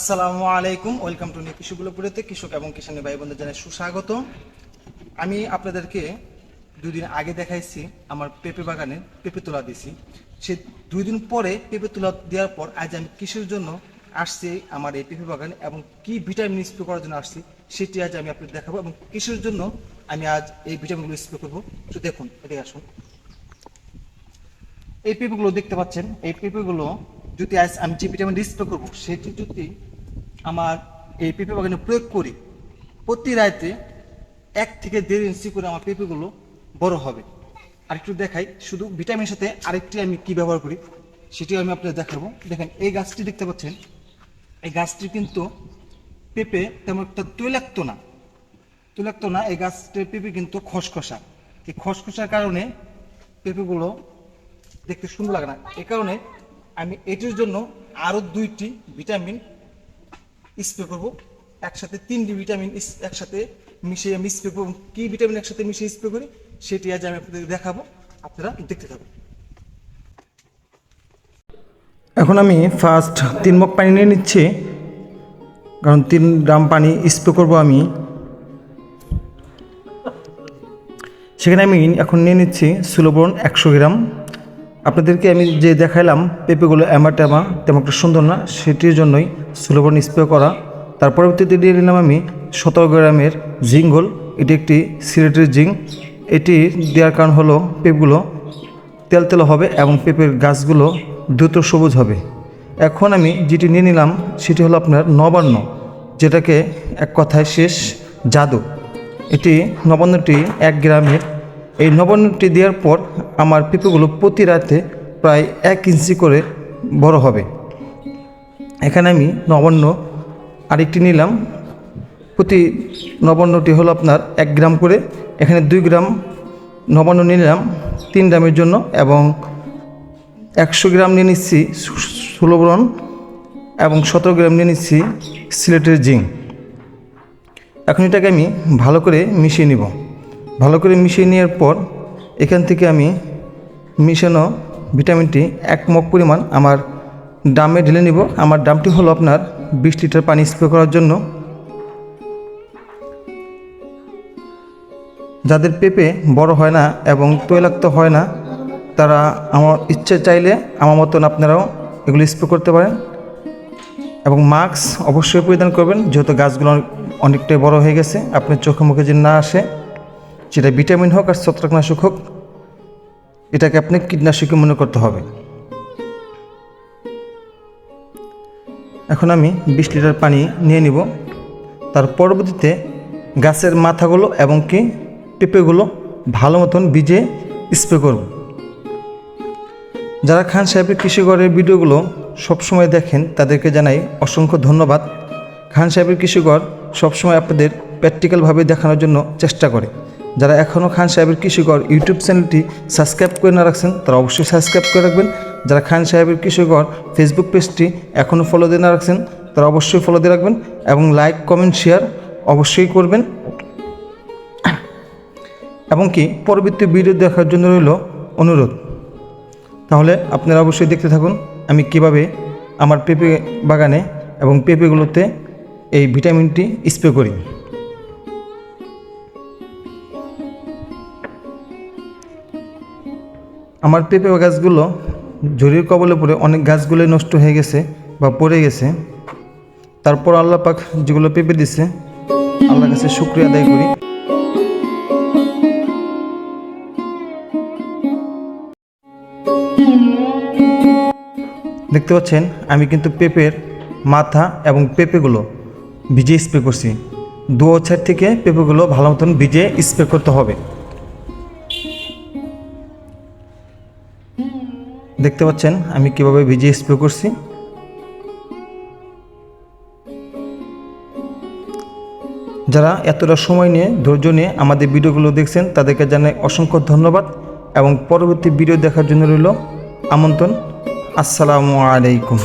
আসসালামু আলাইকুম, welcome to new কৃষকগুলোপুরেতে কৃষক এবং কিষানী ভাই বোনদের জানাই সুস্বাগত। আমি আপনাদেরকে 2 দিন আগে দেখাইছি আমার পেঁপে বাগানে পেঁপে তোলা দিয়েছি। সে 2 দিন পরে পেঁপে তোলা দেওয়ার পর আজ আমি কৃষির জন্য আসছি আমার এই পেঁপে বাগানে এবং কি ভিটামিন স্প্রে করার জন্য আসছি সেটি আজ আমি আপনাদের দেখাবো এবং কৃষির জন্য আমি আজ এই ভিটামিনগুলো স্প্রে করবো। তো দেখুন, এদিকে আসুন। এই পেঁপেগুলো দেখতে পাচ্ছেন, এই পেঁপেগুলো যদি আজ আমি যে ভিটামিন স্প্রে করবো সেটি যদি আমার এই পেঁপে বাগানে প্রয়োগ করি, প্রতি রাতে 1 থেকে 1.5 ইঞ্চি করে আমার পেঁপেগুলো বড় হবে। আরেকটু দেখাই, শুধু ভিটামিনের সাথে আরেকটি আমি কি ব্যবহার করি সেটিও আমি আপনাদের দেখাবো। দেখেন, এই গাছটি দেখতে পাচ্ছেন, এই গাছটি কিন্তু পেঁপে তেমন একটা তৈলাক্ত না। এই গাছটির পেঁপে কিন্তু খসখসা। এই খসখসার কারণে পেঁপেগুলো দেখতে সুন্দর লাগে না। এই কারণে আমি এটির জন্য আরো 2টি ভিটামিন স্প্রে করবো। একসাথে 3টি ভিটামিন একসাথে মিশিয়ে আমি স্প্রে করবো। কি ভিটামিন একসাথে মিশিয়ে স্প্রে করি সেটি আজ আমি আপনাদের দেখাবো, আপনারা দেখতে থাকুন। এখন আমি ফার্স্ট 3 মগ পানি নিয়ে নিচ্ছি, কারণ 3 গ্রাম পানি স্প্রে করবো আমি। সেখানে আমি এখন নিয়ে নিচ্ছি সুলোবোরন 100 গ্রাম। আপনাদেরকে আমি যে দেখাইলাম পেঁপেগুলো অ্যামাটামা তেমন একটা সুন্দর না, সেটির জন্যই সুলোবোরন স্প্রে করা। তার পরবর্তীতে দিয়ে নিলাম আমি 17 গ্রামের জিঙ্গল। এটি একটি সিলেটের জিঙ্ক। এটি দেওয়ার কারণ হলো পেঁপেগুলো তেল হবে এবং পেঁপের গাছগুলো দ্রুত সবুজ হবে। এখন আমি যেটি নিয়ে নিলাম সেটি হলো আপনার নবান্ন, যেটাকে এক কথায় শেষ জাদু। এটি নবান্নটি 1 গ্রামের। এই নবান্নটি দেওয়ার পর আমার পেঁপেগুলো প্রতি রাতে প্রায় 1 ইঞ্চি করে বড় হবে। এখানে আমি নবান্ন আরেকটি নিলাম। প্রতি নবান্নটি হলো আপনার 1 গ্রাম করে। এখানে 2 গ্রাম নবান্ন নিলাম 3 গ্রামের জন্য এবং 100 গ্রাম নিয়ে নিচ্ছি সুলোবোরন এবং 17 গ্রাম নিয়ে নিচ্ছি সিলেটের জিঙ্ক। এখন এটাকে আমি ভালো করে মিশিয়ে নিব। ভালো করে মিশিয়ে নেওয়ার পর এখান থেকে আমি মিশানো ভিটামিনটি 1 মগ পরিমাণ আমার ড্রামে ঢেলে নিব। আমার ড্রামটি হলো আপনার 20 লিটার পানি স্প্রে করার জন্য। যাদের পেঁপে বড় হয় না এবং তৈলাক্ত হয় না, তারা আমার ইচ্ছে চাইলে আমার মতন আপনারাও এগুলো স্প্রে করতে পারেন। এবং মাস্ক অবশ্যই পরিধান করবেন, যেহেতু গাছগুলো অনেকটাই বড় হয়ে গেছে। আপনার চোখে মুখে যদি না আসে, সেটা ভিটামিন হোক আর ছত্রাকনাশক হোক, এটাকে আপনি কীটনাশকই মনে করতে হবে। এখন আমি 20 লিটার পানি নিয়ে নিব। তার পরবর্তীতে গাছের মাথাগুলো এবং কি পেঁপেগুলো ভালো মতন ভিজে স্প্রে করব। যারা খান সাহেবের কৃষিঘরের ভিডিওগুলো সবসময় দেখেন তাদেরকে জানাই অসংখ্য ধন্যবাদ। খান সাহেবের কৃষিঘর সবসময় আপনাদের প্র্যাকটিক্যালভাবে দেখানোর জন্য চেষ্টা করে। যারা এখনও খান সাহেবের কৃষিঘর ইউটিউব চ্যানেলটি সাবস্ক্রাইব করে না রাখছেন, তারা অবশ্যই সাবস্ক্রাইব করে রাখবেন। যারা খান সাহেবের কৃষিঘর ফেসবুক পেজটি এখনও ফলো দিয়ে না রাখছেন, তারা অবশ্যই ফলো দিয়ে রাখবেন এবং লাইক কমেন্ট শেয়ার অবশ্যই করবেন। এবং কি পরবর্তী ভিডিও দেখার জন্য রইল অনুরোধ। তাহলে আপনারা অবশ্যই দেখতে থাকুন আমি কিভাবে আমার পেঁপে বাগানে এবং পেঁপেগুলোতে এই ভিটামিনটি স্প্রে করি। আমার পেঁপে গাছগুলো ঝড়ের কবলে পড়ে অনেক গাছগুলোই নষ্ট হয়ে গেছে বা পড়ে গেছে। তারপর আল্লাহ পাক যেগুলো পেঁপে দিছে, আল্লাহর কাছে শুকরিয়া আদায় করি। দেখতে পাচ্ছেন আমি কিন্তু পেঁপের মাথা এবং পেঁপেগুলো ভিজে স্প্রে করছি। 2 সাইড থেকে পেঁপেগুলো ভালো মতন ভিজে স্প্রে করতে হবে। দেখতে পাচ্ছেন আমি কিভাবে ভিজে স্প্রে করছি। যারা এতটা সময় নিয়ে ধৈর্য নিয়ে আমাদের ভিডিওগুলো দেখছেন তাদেরকে জানাই অসংখ্য ধন্যবাদ এবং পরবর্তী ভিডিও দেখার জন্য রইল আমন্ত্রণ। আসসালামু আলাইকুম।